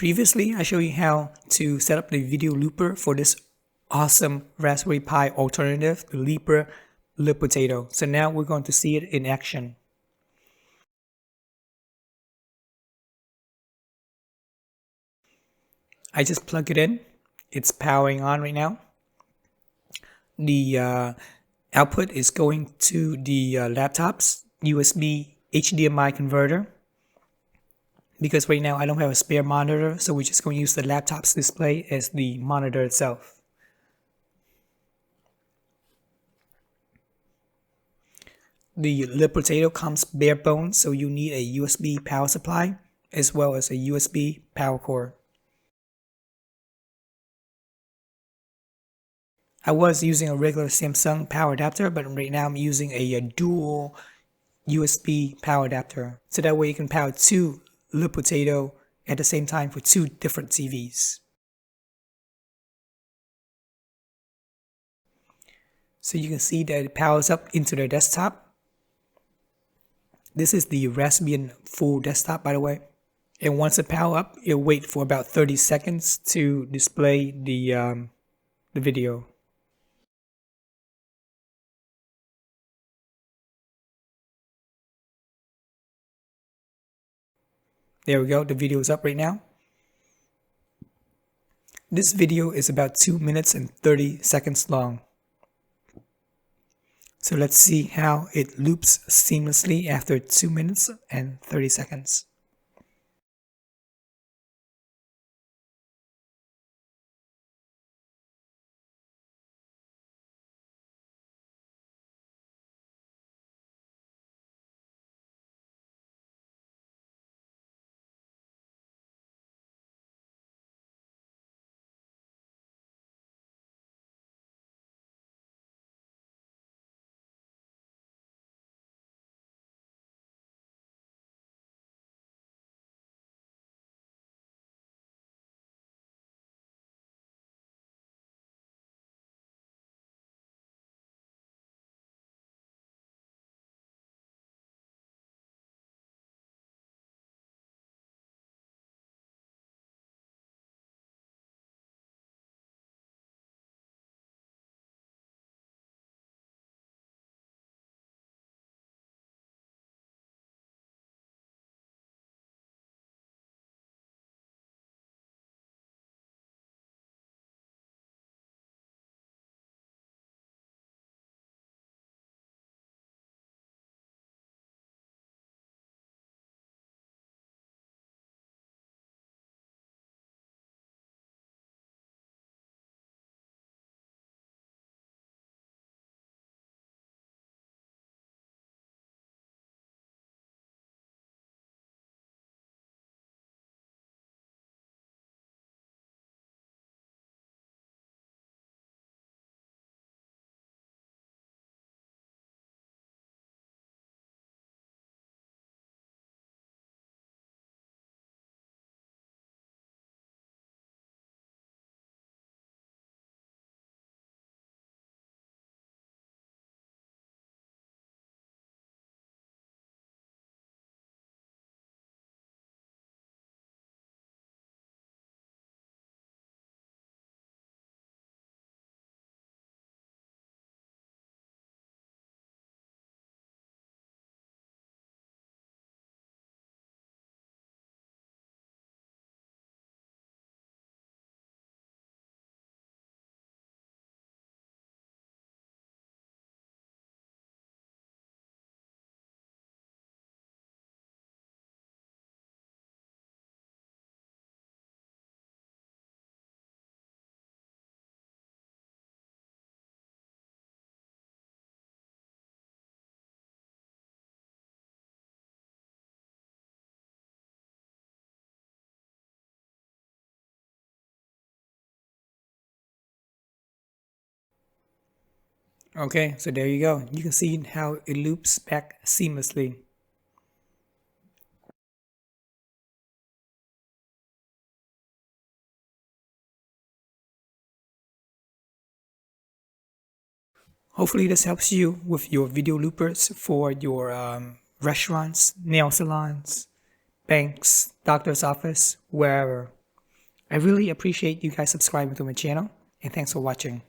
Previously, I showed you how to set up the video looper for this awesome Raspberry Pi alternative, the Libre Lepotato. So now we're going to see it in action. I just plug it in. It's powering on right now. The output is going to the laptop's USB HDMI converter. Because right now I don't have a spare monitor, so we're just going to use the laptop's display as the monitor itself. The Lepotato comes bare bones, so you need a USB power supply as well as a USB power cord. I was using a regular Samsung power adapter, but right now I'm using a dual USB power adapter, so that way you can power two Lepotato at the same time for two different TVs. So you can see that it powers up into the desktop. This is the Raspbian full desktop, by the way. And once it powers up, it'll wait for about 30 seconds to display the video. There we go, the video is up right now. This video is about 2 minutes and 30 seconds long. So let's see how it loops seamlessly after 2 minutes and 30 seconds. Okay, so there you go. You can see how it loops back seamlessly. Hopefully this helps you with your video loopers for your restaurants, nail salons, banks, doctor's office, wherever. I really appreciate you guys subscribing to my channel, and thanks for watching.